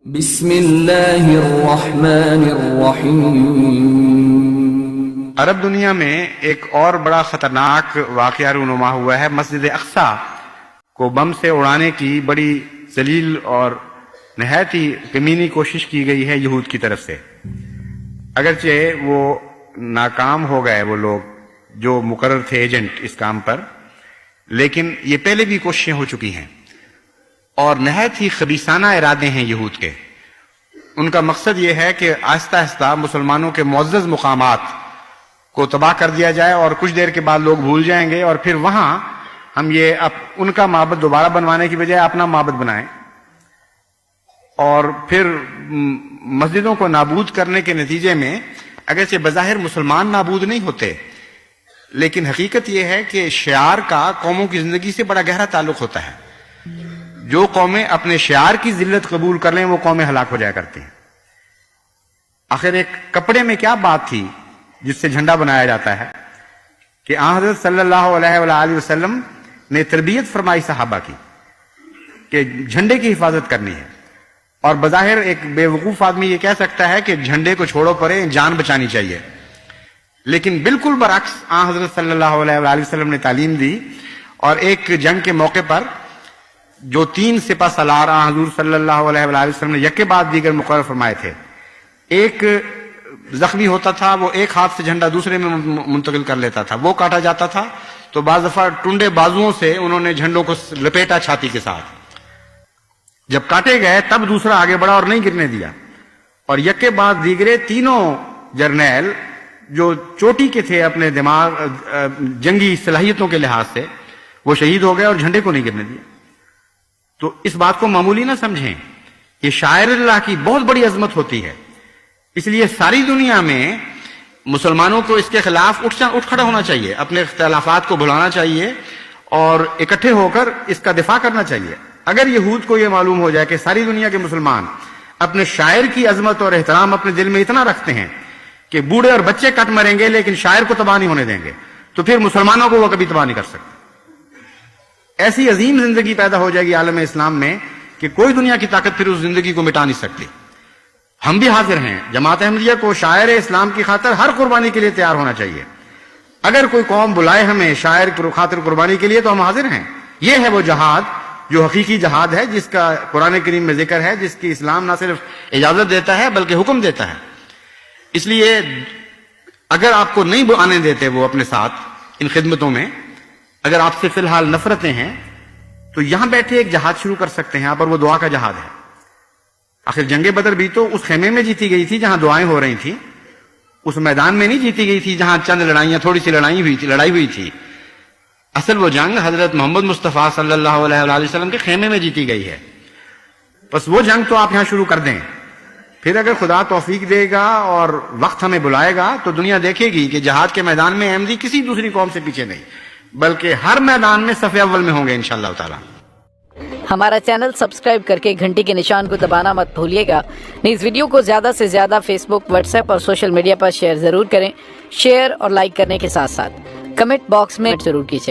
بسم اللہ الرحمن الرحیم۔ عرب دنیا میں ایک اور بڑا خطرناک واقعہ رونما ہوا ہے۔ مسجد اقصی کو بم سے اڑانے کی بڑی ذلیل اور نہایت ہی کمینی کوشش کی گئی ہے یہود کی طرف سے۔ اگرچہ وہ ناکام ہو گئے وہ لوگ جو مقرر تھے ایجنٹ اس کام پر، لیکن یہ پہلے بھی کوششیں ہو چکی ہیں اور نہایت ہی خبیثانہ ارادے ہیں یہود کے۔ ان کا مقصد یہ ہے کہ آہستہ آہستہ مسلمانوں کے معزز مقامات کو تباہ کر دیا جائے اور کچھ دیر کے بعد لوگ بھول جائیں گے اور پھر وہاں ہم یہ ان کا معبد دوبارہ بنوانے کی بجائے اپنا معبد بنائیں، اور پھر مسجدوں کو نابود کرنے کے نتیجے میں اگرچہ بظاہر مسلمان نابود نہیں ہوتے، لیکن حقیقت یہ ہے کہ شعار کا قوموں کی زندگی سے بڑا گہرا تعلق ہوتا ہے۔ جو قومیں اپنے شعار کی ذلت قبول کر لیں وہ قومیں ہلاک ہو جایا کرتی ہیں۔ آخر ایک کپڑے میں کیا بات تھی جس سے جھنڈا بنایا جاتا ہے کہ آن حضرت صلی اللہ علیہ وآلہ وسلم نے تربیت فرمائی صحابہ کی کہ جھنڈے کی حفاظت کرنی ہے، اور بظاہر ایک بے وقوف آدمی یہ کہہ سکتا ہے کہ جھنڈے کو چھوڑو پرے، جان بچانی چاہیے، لیکن بالکل برعکس آن حضرت صلی اللہ علیہ وآلہ وسلم نے تعلیم دی۔ اور ایک جنگ کے موقع پر جو 3 سپہ سالار حضور صلی اللہ علیہ وآلہ وسلم نے یک کے بعد دیگر مقرر فرمائے تھے، ایک زخمی ہوتا تھا وہ ایک ہاتھ سے جھنڈا دوسرے میں منتقل کر لیتا تھا، وہ کاٹا جاتا تھا تو بعض دفعہ ٹنڈے بازوؤں سے انہوں نے جھنڈوں کو لپیٹا چھاتی کے ساتھ، جب کاٹے گئے تب دوسرا آگے بڑھا اور نہیں گرنے دیا، اور یک کے بعد دیگرے تینوں جرنیل جو چوٹی کے تھے اپنے دماغ جنگی صلاحیتوں کے لحاظ سے، وہ شہید ہو گئے اور جھنڈے کو نہیں گرنے دیا۔ تو اس بات کو معمولی نہ سمجھیں، یہ شاعر اللہ کی بہت بڑی عظمت ہوتی ہے، اس لیے ساری دنیا میں مسلمانوں کو اس کے خلاف اٹھ کھڑا ہونا چاہیے، اپنے اختلافات کو بھلانا چاہیے اور اکٹھے ہو کر اس کا دفاع کرنا چاہیے۔ اگر یہود کو یہ معلوم ہو جائے کہ ساری دنیا کے مسلمان اپنے شاعر کی عظمت اور احترام اپنے دل میں اتنا رکھتے ہیں کہ بوڑھے اور بچے کٹ مریں گے لیکن شاعر کو تباہ نہیں ہونے دیں گے، تو پھر مسلمانوں کو وہ کبھی تباہ نہیں کر سکتے۔ ایسی عظیم زندگی پیدا ہو جائے گی عالم اسلام میں کہ کوئی دنیا کی طاقت پھر اس زندگی کو مٹا نہیں سکتی۔ ہم بھی حاضر ہیں، جماعت احمدیہ کو شاعر اسلام کی خاطر ہر قربانی کے لیے تیار ہونا چاہیے۔ اگر کوئی قوم بلائے ہمیں شاعر کی خاطر قربانی کے لیے تو ہم حاضر ہیں۔ یہ ہے وہ جہاد جو حقیقی جہاد ہے، جس کا قرآن کریم میں ذکر ہے، جس کی اسلام نہ صرف اجازت دیتا ہے بلکہ حکم دیتا ہے۔ اس لیے اگر آپ کو نہیں آنے دیتے وہ اپنے ساتھ ان خدمتوں میں، اگر آپ سے فی الحال نفرتیں ہیں، تو یہاں بیٹھے ایک جہاد شروع کر سکتے ہیں آپ، اور وہ دعا کا جہاد ہے۔ آخر جنگ بدر بھی تو اس خیمے میں جیتی گئی تھی جہاں دعائیں ہو رہی تھیں، اس میدان میں نہیں جیتی گئی تھی جہاں چند لڑائیاں تھوڑی سی لڑائی ہوئی تھی۔ اصل وہ جنگ حضرت محمد مصطفیٰ صلی اللہ علیہ وآلہ وسلم کے خیمے میں جیتی گئی ہے۔ بس وہ جنگ تو آپ یہاں شروع کر دیں، پھر اگر خدا توفیق دے گا اور وقت ہمیں بلائے گا تو دنیا دیکھے گی کہ جہاد کے میدان میں احمدی کسی دوسری قوم سے پیچھے نہیں، بلکہ ہر میدان میں صف اول میں ہوں گے انشاءاللہ تعالی۔ ہمارا چینل سبسکرائب کر کے گھنٹی کے نشان کو دبانا مت بھولیے گا۔ اس ویڈیو کو زیادہ سے زیادہ فیس بک، واٹس ایپ اور سوشل میڈیا پر شیئر ضرور کریں۔ شیئر اور لائک کرنے کے ساتھ ساتھ کمنٹ باکس میں ضرور کیجیے۔